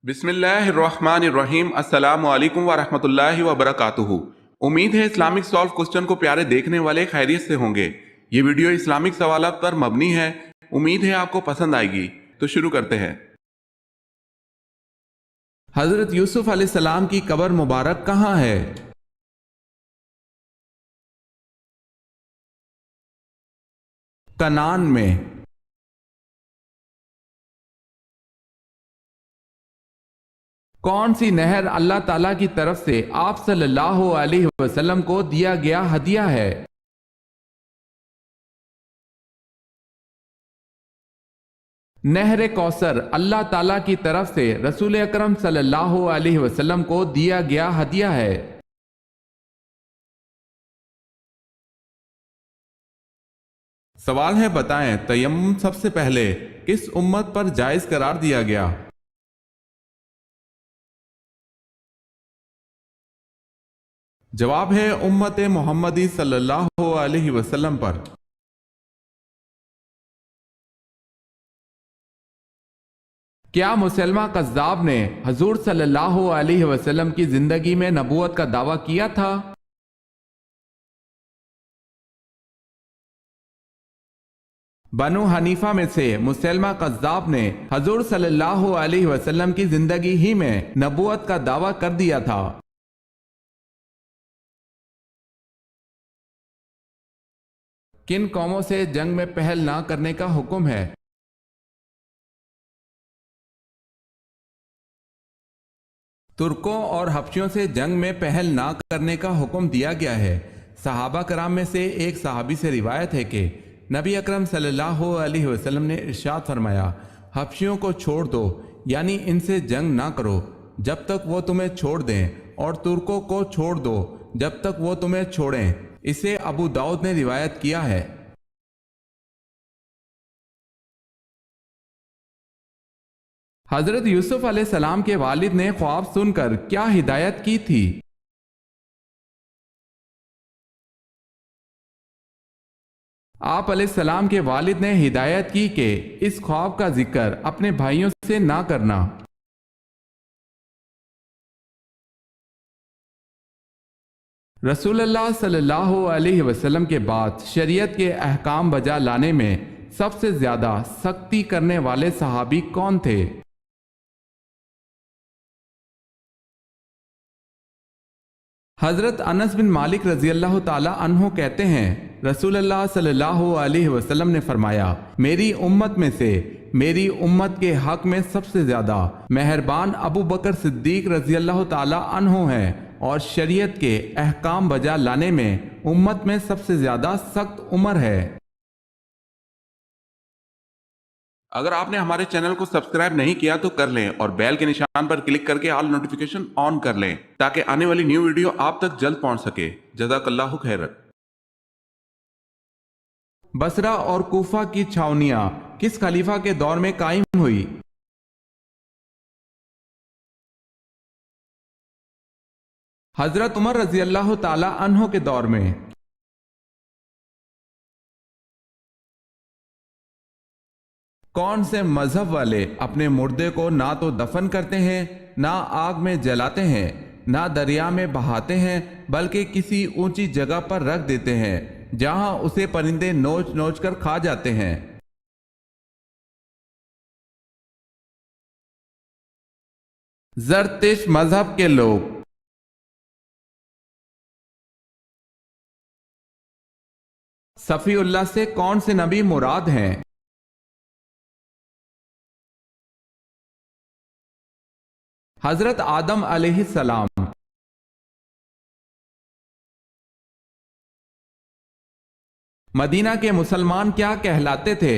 بسم اللہ الرحمن الرحیم۔ السلام علیکم ورحمۃ اللہ وبرکاتہ۔ امید ہے اسلامک سالو کوسچن کو پیارے دیکھنے والے خیریت سے ہوں گے۔ یہ ویڈیو اسلامک سوالات پر مبنی ہے۔ امید ہے آپ کو پسند آئے گی۔ تو شروع کرتے ہیں۔ حضرت یوسف علیہ السلام کی قبر مبارک کہاں ہے؟ کنعان میں۔ کون سی نہر اللہ تعالیٰ کی طرف سے آپ صلی اللہ علیہ وسلم کو دیا گیا ہدیہ ہے؟ نہر کوثر اللہ تعالیٰ کی طرف سے رسول اکرم صلی اللہ علیہ وسلم کو دیا گیا ہدیہ ہے۔ سوال ہے، بتائیں تیمم سب سے پہلے کس امت پر جائز قرار دیا گیا؟ جواب ہے امت محمدی صلی اللہ علیہ وسلم پر۔ کیا مسلمہ کذاب نے حضور صلی اللہ علیہ وسلم کی زندگی میں نبوت کا دعویٰ کیا تھا؟ بنو حنیفہ میں سے مسلمہ کذاب نے حضور صلی اللہ علیہ وسلم کی زندگی ہی میں نبوت کا دعویٰ کر دیا تھا۔ کن قوموں سے جنگ میں پہل نہ کرنے کا حکم ہے؟ ترکوں اور حبشیوں سے جنگ میں پہل نہ کرنے کا حکم دیا گیا ہے۔ صحابہ کرام میں سے ایک صحابی سے روایت ہے کہ نبی اکرم صلی اللہ علیہ وسلم نے ارشاد فرمایا، حبشیوں کو چھوڑ دو، یعنی ان سے جنگ نہ کرو جب تک وہ تمہیں چھوڑ دیں، اور ترکوں کو چھوڑ دو جب تک وہ تمہیں چھوڑیں۔ اسے ابو داؤد نے روایت کیا ہے۔ حضرت یوسف علیہ السلام کے والد نے خواب سن کر کیا ہدایت کی تھی؟ آپ علیہ السلام کے والد نے ہدایت کی کہ اس خواب کا ذکر اپنے بھائیوں سے نہ کرنا۔ رسول اللہ صلی اللہ علیہ وسلم کے بعد شریعت کے احکام بجا لانے میں سب سے زیادہ سختی کرنے والے صحابی کون تھے؟ حضرت انس بن مالک رضی اللہ تعالی عنہ کہتے ہیں، رسول اللہ صلی اللہ علیہ وسلم نے فرمایا، میری امت میں سے میری امت کے حق میں سب سے زیادہ مہربان ابو بکر صدیق رضی اللہ تعالی عنہ ہیں، اور شریعت کے احکام بجا لانے میں امت میں سب سے زیادہ سخت عمر ہے۔ اگر آپ نے ہمارے چینل کو سبسکرائب نہیں کیا تو کر لیں، اور بیل کے نشان پر کلک کر کے آل نوٹیفیکیشن آن کر لیں تاکہ آنے والی نیو ویڈیو آپ تک جلد پہنچ سکے۔ جزاک اللہ خیر۔ بصرہ اور کوفہ کی چھاونیاں کس خلیفہ کے دور میں قائم ہوئی؟ حضرت عمر رضی اللہ تعالی عنہ کے دور میں۔ کون سے مذہب والے اپنے مردے کو نہ تو دفن کرتے ہیں، نہ آگ میں جلاتے ہیں، نہ دریا میں بہاتے ہیں، بلکہ کسی اونچی جگہ پر رکھ دیتے ہیں جہاں اسے پرندے نوچ نوچ کر کھا جاتے ہیں؟ زرتشت مذہب کے لوگ۔ صفی اللہ سے کون سے نبی مراد ہیں؟ حضرت آدم علیہ السلام۔ مدینہ کے مسلمان کیا کہلاتے تھے؟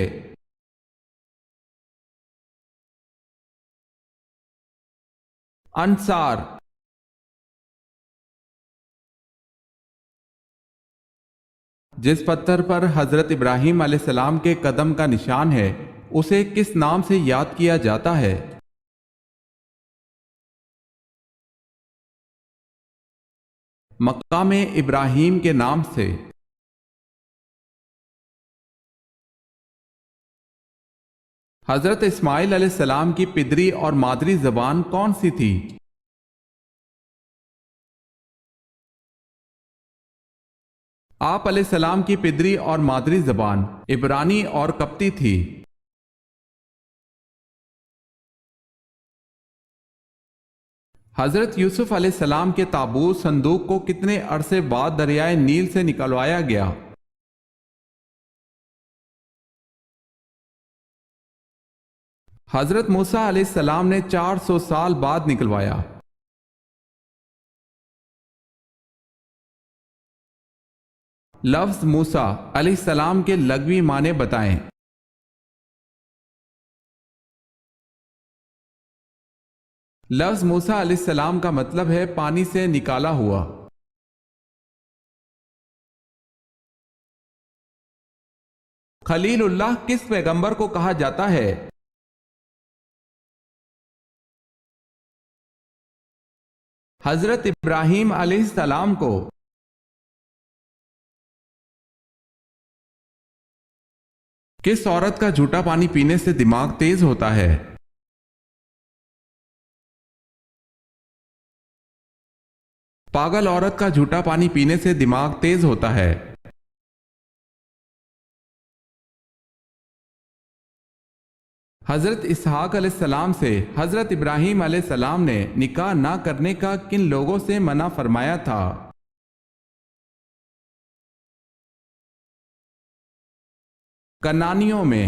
انصار۔ جس پتھر پر حضرت ابراہیم علیہ السلام کے قدم کا نشان ہے اسے کس نام سے یاد کیا جاتا ہے؟ مقام ابراہیم کے نام سے۔ حضرت اسماعیل علیہ السلام کی پدری اور مادری زبان کون سی تھی؟ آپ علیہ السلام کی پدری اور مادری زبان عبرانی اور قبطی تھی۔ حضرت یوسف علیہ السلام کے تابوت صندوق کو کتنے عرصے بعد دریائے نیل سے نکلوایا گیا؟ حضرت موسیٰ علیہ السلام نے 400 سال بعد نکلوایا۔ لفظ موسیٰ علیہ السلام کے لغوی معنی بتائیں۔ لفظ موسیٰ علیہ السلام کا مطلب ہے پانی سے نکالا ہوا۔ خلیل اللہ کس پیغمبر کو کہا جاتا ہے؟ حضرت ابراہیم علیہ السلام کو۔ کس عورت کا جھوٹا پانی پینے سے دماغ تیز ہوتا ہے؟ پاگل عورت کا جھوٹا پانی پینے سے دماغ تیز ہوتا ہے۔ حضرت اسحاق علیہ السلام سے حضرت ابراہیم علیہ السلام نے نکاح نہ کرنے کا کن لوگوں سے منع فرمایا تھا؟ کنانیوں میں۔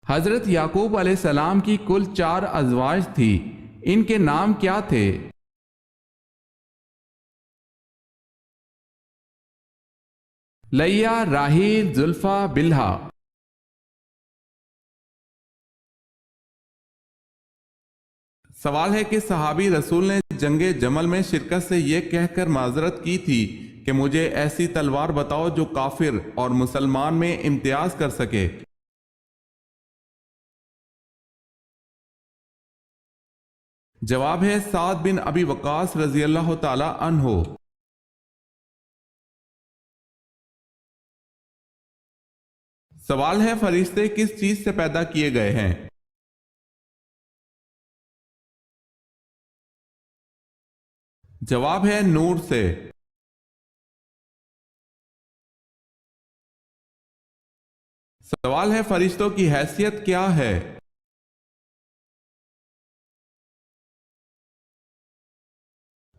حضرت یعقوب علیہ السلام کی کل 4 ازواج تھی، ان کے نام کیا تھے؟ لیا، راحیل، زلفا، بلہا۔ سوال ہے کہ صحابی رسول نے جنگ جمل میں شرکت سے یہ کہہ کر معذرت کی تھی کہ مجھے ایسی تلوار بتاؤ جو کافر اور مسلمان میں امتیاز کر سکے۔ جواب ہے سعد بن ابی وقاص رضی اللہ تعالی عنہ۔ سوال ہے فرشتے کس چیز سے پیدا کیے گئے ہیں؟ جواب ہے نور سے۔ سوال ہے فرشتوں کی حیثیت کیا ہے؟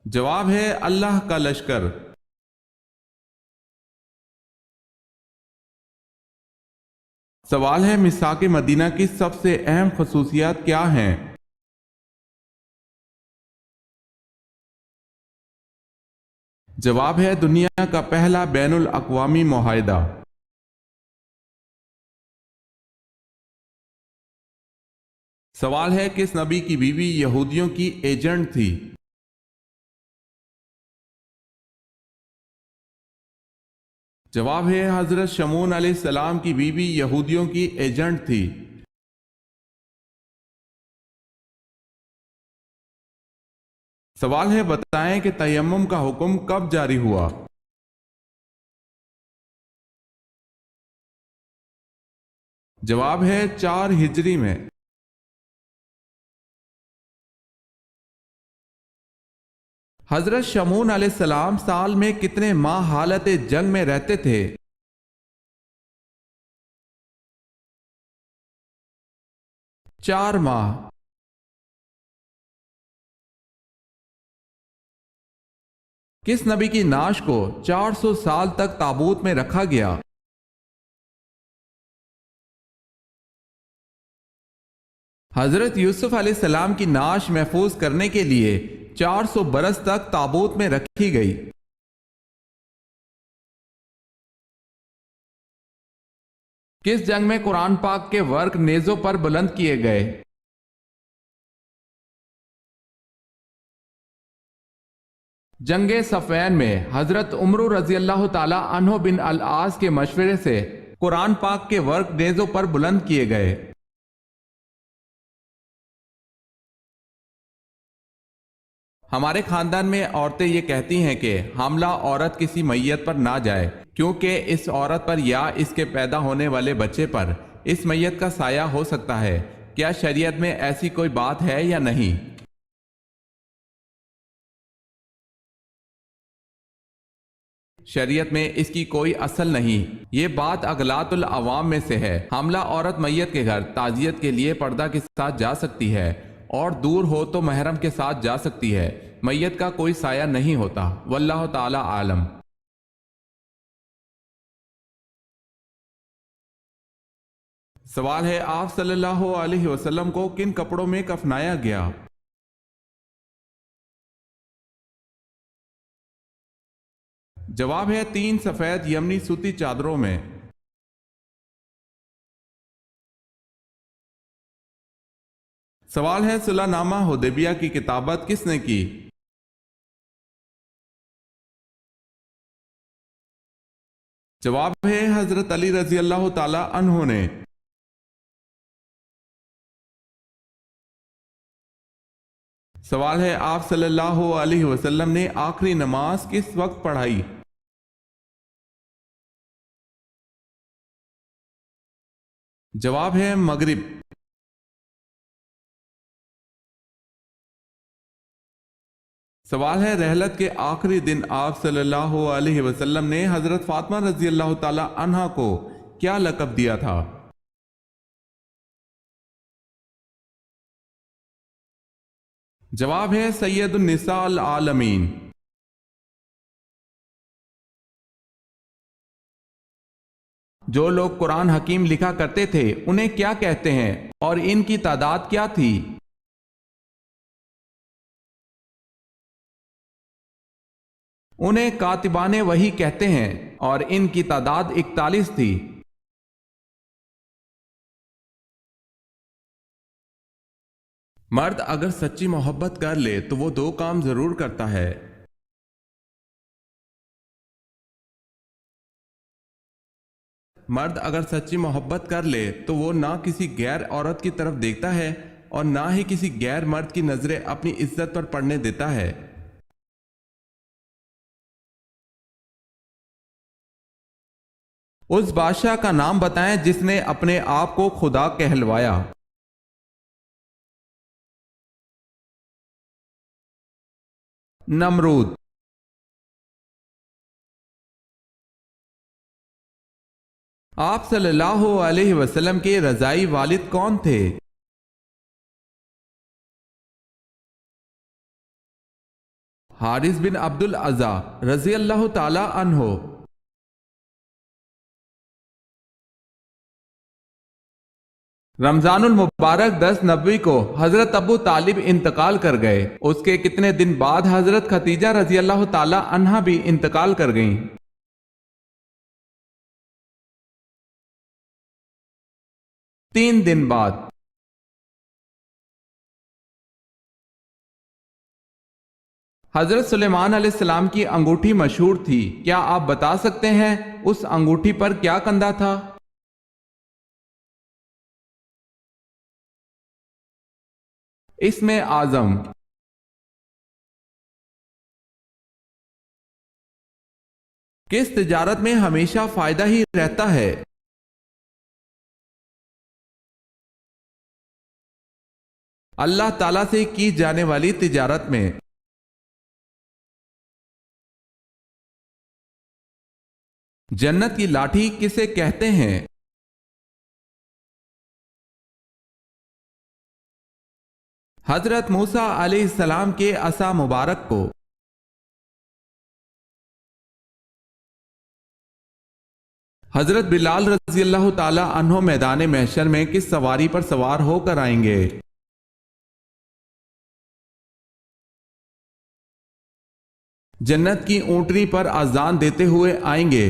جواب ہے اللہ کا لشکر۔ سوال ہے میثاق مدینہ کی سب سے اہم خصوصیات کیا ہیں؟ جواب ہے دنیا کا پہلا بین الاقوامی معاہدہ۔ سوال ہے کس نبی کی بیوی یہودیوں کی ایجنٹ تھی؟ جواب ہے حضرت شمعون علیہ السلام کی بیوی یہودیوں کی ایجنٹ تھی۔ سوال ہے بتائیں کہ تیمم کا حکم کب جاری ہوا؟ جواب ہے 4 ہجری میں۔ حضرت شمعون علیہ السلام سال میں کتنے ماہ حالت جنگ میں رہتے تھے؟ 4 ماہ۔ کس نبی کی نعش کو 400 سال تک تابوت میں رکھا گیا؟ حضرت یوسف علیہ السلام کی نعش محفوظ کرنے کے لیے 400 برس تک تابوت میں رکھی گئی۔ کس جنگ میں قرآن پاک کے ورق نیزوں پر بلند کیے گئے؟ جنگ صفین میں حضرت عمر رضی اللہ تعالی عنہ بن العاص کے مشورے سے قرآن پاک کے ورق نیزوں پر بلند کیے گئے۔ ہمارے خاندان میں عورتیں یہ کہتی ہیں کہ حاملہ عورت کسی میت پر نہ جائے، کیونکہ اس عورت پر یا اس کے پیدا ہونے والے بچے پر اس میت کا سایہ ہو سکتا ہے۔ کیا شریعت میں ایسی کوئی بات ہے یا نہیں؟ شریعت میں اس کی کوئی اصل نہیں، یہ بات اغلاط العوام میں سے ہے۔ حاملہ عورت میت کے گھر تعزیت کے لیے پردہ کے ساتھ جا سکتی ہے، اور دور ہو تو محرم کے ساتھ جا سکتی ہے۔ میت کا کوئی سایہ نہیں ہوتا، واللہ تعالی عالم۔ سوال ہے، آپ صلی اللہ علیہ وسلم کو کن کپڑوں میں کفنایا گیا؟ جواب ہے 3 سفید یمنی سوتی چادروں میں۔ سوال ہے، صلح نامہ حدیبیہ کی کتابت کس نے کی؟ جواب ہے حضرت علی رضی اللہ تعالی عنہ نے۔ سوال ہے، آپ صلی اللہ علیہ وسلم نے آخری نماز کس وقت پڑھائی؟ جواب ہے مغرب۔ سوال ہے، رحلت کے آخری دن آپ صلی اللہ علیہ وسلم نے حضرت فاطمہ رضی اللہ تعالی عنہا کو کیا لقب دیا تھا؟ جواب ہے سید النساء العالمین۔ جو لوگ قرآن حکیم لکھا کرتے تھے انہیں کیا کہتے ہیں اور ان کی تعداد کیا تھی؟ انہیں کاتبان وحی کہتے ہیں اور ان کی تعداد 41 تھی۔ مرد اگر سچی محبت کر لے تو وہ 2 کام ضرور کرتا ہے۔ مرد اگر سچی محبت کر لے تو وہ نہ کسی غیر عورت کی طرف دیکھتا ہے اور نہ ہی کسی غیر مرد کی نظریں اپنی عزت پر پڑنے دیتا ہے۔ اس بادشاہ کا نام بتائیں جس نے اپنے آپ کو خدا کہلوایا۔ نمرود۔ آپ صلی اللہ علیہ وسلم کے رضائی والد کون تھے؟ حارث بن عبد العزا رضی اللہ تعالی عنہ۔ رمضان المبارک 10 نبوی کو حضرت ابو طالب انتقال کر گئے، اس کے کتنے دن بعد حضرت خدیجہ رضی اللہ تعالی عنہا بھی انتقال کر گئیں؟ 3 دن بعد۔ حضرت سلیمان علیہ السلام کی انگوٹھی مشہور تھی، کیا آپ بتا سکتے ہیں اس انگوٹھی پر کیا کندہ تھا؟ اسم اعظم۔ کس تجارت میں ہمیشہ فائدہ ہی رہتا ہے؟ اللہ تعالیٰ سے کی جانے والی تجارت میں۔ جنت کی لاٹھی کسے کہتے ہیں؟ حضرت موسیٰ علیہ السلام کے عصا مبارک کو۔ حضرت بلال رضی اللہ تعالی عنہ میدان محشر میں کس سواری پر سوار ہو کر آئیں گے؟ جنت کی اونٹنی پر اذان دیتے ہوئے آئیں گے۔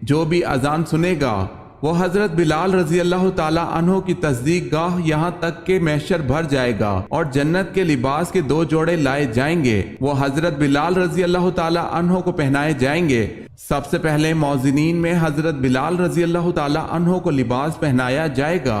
جو بھی اذان سنے گا وہ حضرت بلال رضی اللہ تعالی عنہ کی تصدیق گاہ یہاں تک کہ محشر بھر جائے گا اور جنت کے لباس کے 2 جوڑے لائے جائیں گے، وہ حضرت بلال رضی اللہ تعالی عنہ کو پہنائے جائیں گے۔ سب سے پہلے موذنین میں حضرت بلال رضی اللہ تعالی عنہ کو لباس پہنایا جائے گا۔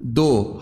2।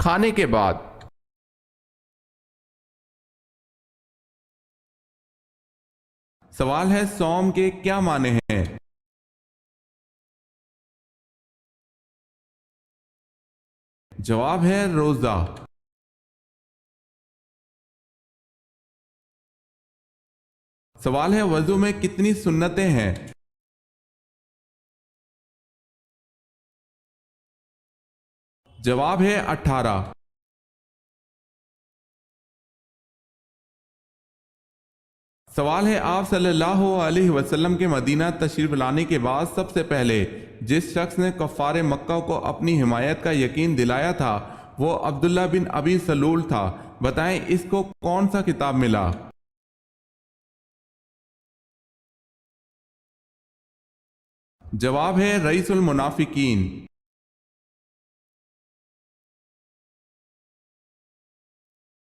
کھانے کے بعد. سوال ہے صوم کے کیا معنی ہیں؟ جواب ہے روزہ. سوال ہے وضو میں کتنی سنتیں ہیں؟ جواب ہے 18. سوال ہے آپ صلی اللہ علیہ وسلم کے مدینہ تشریف لانے کے بعد سب سے پہلے جس شخص نے کفار مکہ کو اپنی حمایت کا یقین دلایا تھا وہ عبداللہ بن ابی سلول تھا. بتائیں اس کو کون سا خطاب ملا؟ جواب ہے رئیس المنافقین.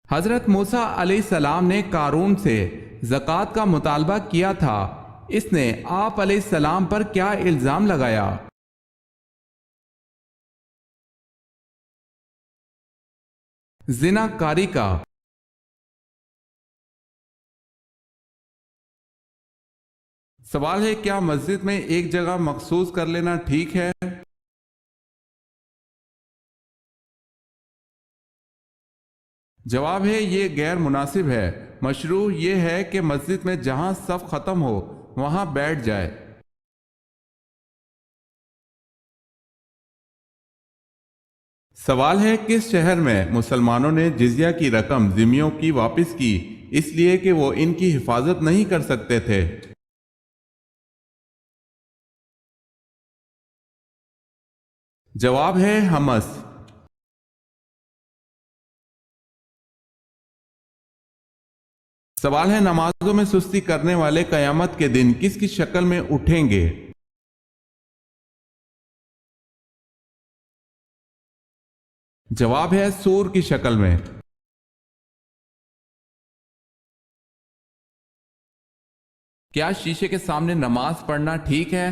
حضرت موسیٰ علیہ السلام نے قارون سے زکوٰۃ کا مطالبہ کیا تھا. اس نے آپ علیہ السلام پر کیا الزام لگایا؟ زنا کاری کا. سوال ہے کیا مسجد میں ایک جگہ مخصوص کر لینا ٹھیک ہے؟ جواب ہے یہ غیر مناسب ہے. مشروع یہ ہے کہ مسجد میں جہاں صف ختم ہو وہاں بیٹھ جائے. سوال ہے کس شہر میں مسلمانوں نے جزیہ کی رقم ذمیوں کی واپس کی اس لیے کہ وہ ان کی حفاظت نہیں کر سکتے تھے؟ جواب ہے حمص. سوال ہے نمازوں میں سستی کرنے والے قیامت کے دن کس کی شکل میں اٹھیں گے؟ جواب ہے سور کی شکل میں. کیا شیشے کے سامنے نماز پڑھنا ٹھیک ہے؟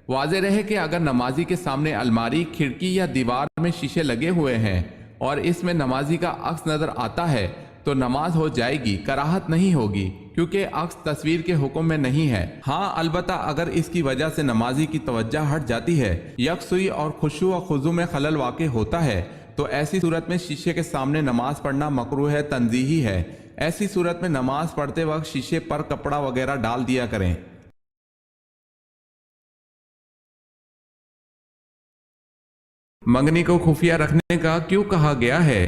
واضح رہے کہ اگر نمازی کے سامنے الماری، کھڑکی یا دیوار میں شیشے لگے ہوئے ہیں اور اس میں نمازی کا عکس نظر آتا ہے تو نماز ہو جائے گی، کراہت نہیں ہوگی کیونکہ عکس تصویر کے حکم میں نہیں ہے. ہاں البتہ اگر اس کی وجہ سے نمازی کی توجہ ہٹ جاتی ہے، یکسوئی اور خشوع و خضوع میں خلل واقع ہوتا ہے تو ایسی صورت میں شیشے کے سامنے نماز پڑھنا مکروہ ہے، تنزیہی ہے. ایسی صورت میں نماز پڑھتے وقت شیشے پر کپڑا وغیرہ ڈال دیا کریں. منگنی کو خفیہ رکھنے کا کیوں کہا گیا ہے؟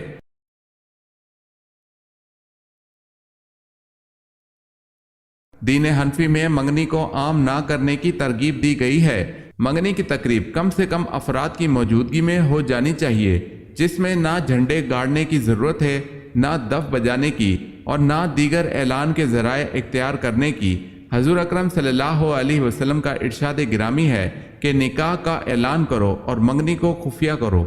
دین حنفی میں منگنی کو عام نہ کرنے کی ترغیب دی گئی ہے. منگنی کی تقریب کم سے کم افراد کی موجودگی میں ہو جانی چاہیے جس میں نہ جھنڈے گاڑنے کی ضرورت ہے، نہ دف بجانے کی اور نہ دیگر اعلان کے ذرائع اختیار کرنے کی. حضور اکرم صلی اللہ علیہ وسلم کا ارشاد گرامی ہے کہ نکاح کا اعلان کرو اور منگنی کو خفیہ کرو.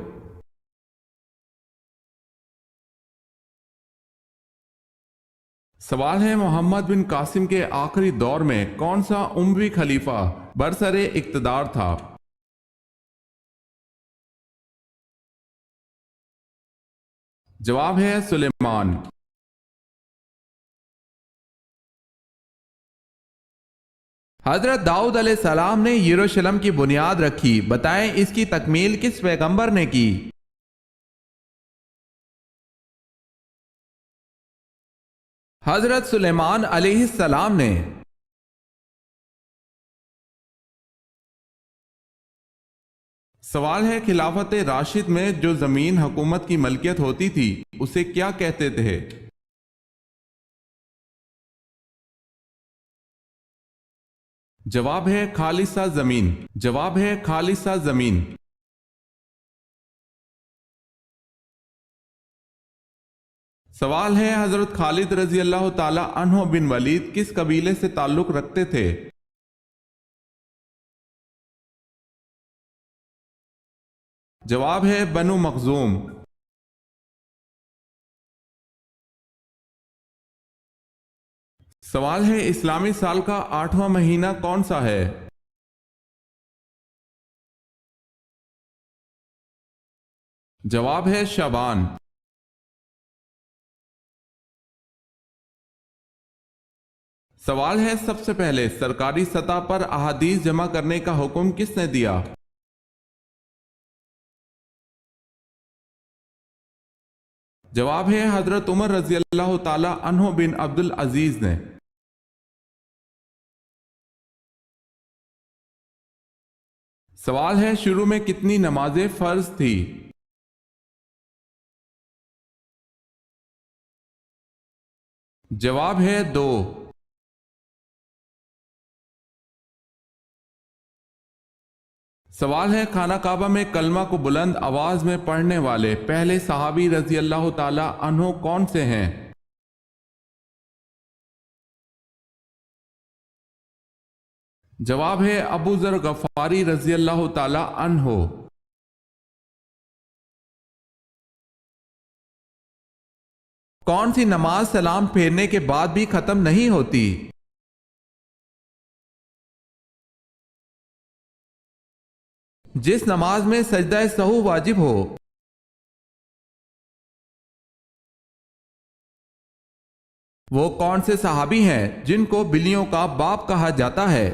سوال ہے محمد بن قاسم کے آخری دور میں کون سا اموی خلیفہ برسر اقتدار تھا؟ جواب ہے سلیمان. حضرت داؤد علیہ السلام نے یروشلم کی بنیاد رکھی. بتائیں اس کی تکمیل کس پیغمبر نے کی؟ حضرت سلیمان علیہ السلام نے. سوال ہے خلافت راشد میں جو زمین حکومت کی ملکیت ہوتی تھی اسے کیا کہتے تھے؟ جواب ہے خالصہ زمین. جواب ہے خالصہ زمین. سوال ہے حضرت خالد رضی اللہ تعالی عنہ بن ولید کس قبیلے سے تعلق رکھتے تھے؟ جواب ہے بنو مخزوم. سوال ہے اسلامی سال کا 8واں مہینہ کون سا ہے؟ جواب ہے شعبان۔ سوال ہے سب سے پہلے سرکاری سطح پر احادیث جمع کرنے کا حکم کس نے دیا؟ جواب ہے حضرت عمر رضی اللہ تعالی عنہ بن عبد العزیز نے۔ سوال ہے شروع میں کتنی نمازیں فرض تھی؟ جواب ہے 2۔ سوال ہے خانہ کعبہ میں کلمہ کو بلند آواز میں پڑھنے والے پہلے صحابی رضی اللہ تعالی عنہ کون سے ہیں؟ جواب ہے ابو ذر غفاری رضی اللہ تعالی عنہ۔ کون سی نماز سلام پھیرنے کے بعد بھی ختم نہیں ہوتی؟ جس نماز میں سجدہ سہو واجب ہو۔ وہ کون سے صحابی ہیں جن کو بلیوں کا باپ کہا جاتا ہے؟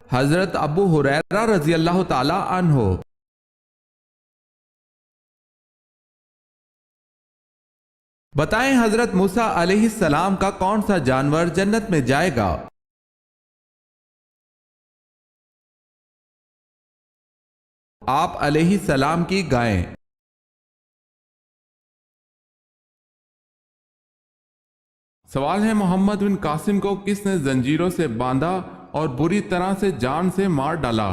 حضرت ابو ہریرہ رضی اللہ تعالی عنہ۔ بتائیں حضرت موسیٰ علیہ السلام کا کون سا جانور جنت میں جائے گا؟ آپ علیہ السلام کی گائیں۔ سوال ہے محمد بن قاسم کو کس نے زنجیروں سے باندھا اور بری طرح سے جان سے مار ڈالا؟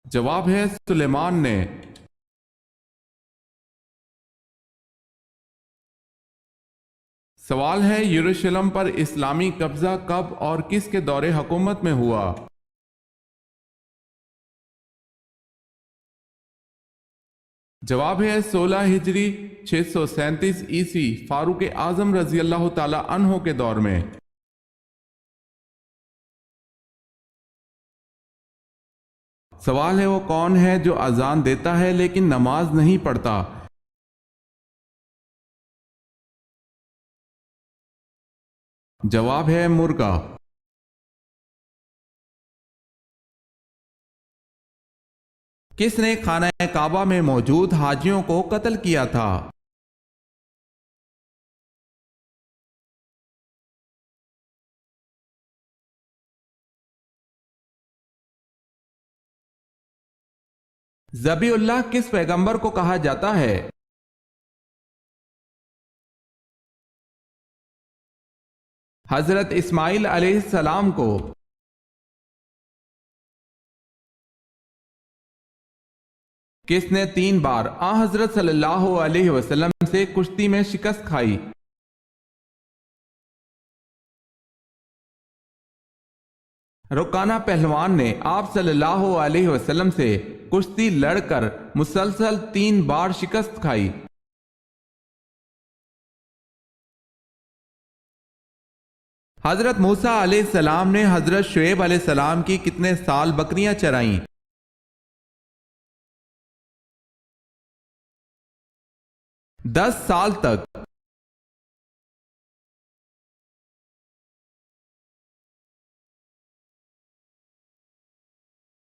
جواب ہے سلیمان نے۔ سوال ہے یروشلم پر اسلامی قبضہ کب اور کس کے دور حکومت میں ہوا؟ جواب ہے 16 ہجری 637 عیسوی فاروق اعظم رضی اللہ تعالی عنہ کے دور میں۔ سوال ہے وہ کون ہے جو اذان دیتا ہے لیکن نماز نہیں پڑھتا؟ جواب ہے مرغا۔ کس نے خانہ کعبہ میں موجود حاجیوں کو قتل کیا تھا؟ ذبیح اللہ کس پیغمبر کو کہا جاتا ہے؟ حضرت اسماعیل علیہ السلام کو۔ کس نے 3 بار حضرت صلی اللہ علیہ وسلم سے کشتی میں شکست کھائی؟ رکانہ پہلوان نے آپ صلی اللہ علیہ وسلم سے کشتی لڑ کر مسلسل 3 بار شکست کھائی۔ حضرت موسیٰ علیہ السلام نے حضرت شعیب علیہ السلام کی کتنے سال بکریاں چرائیں؟ 10 سال تک۔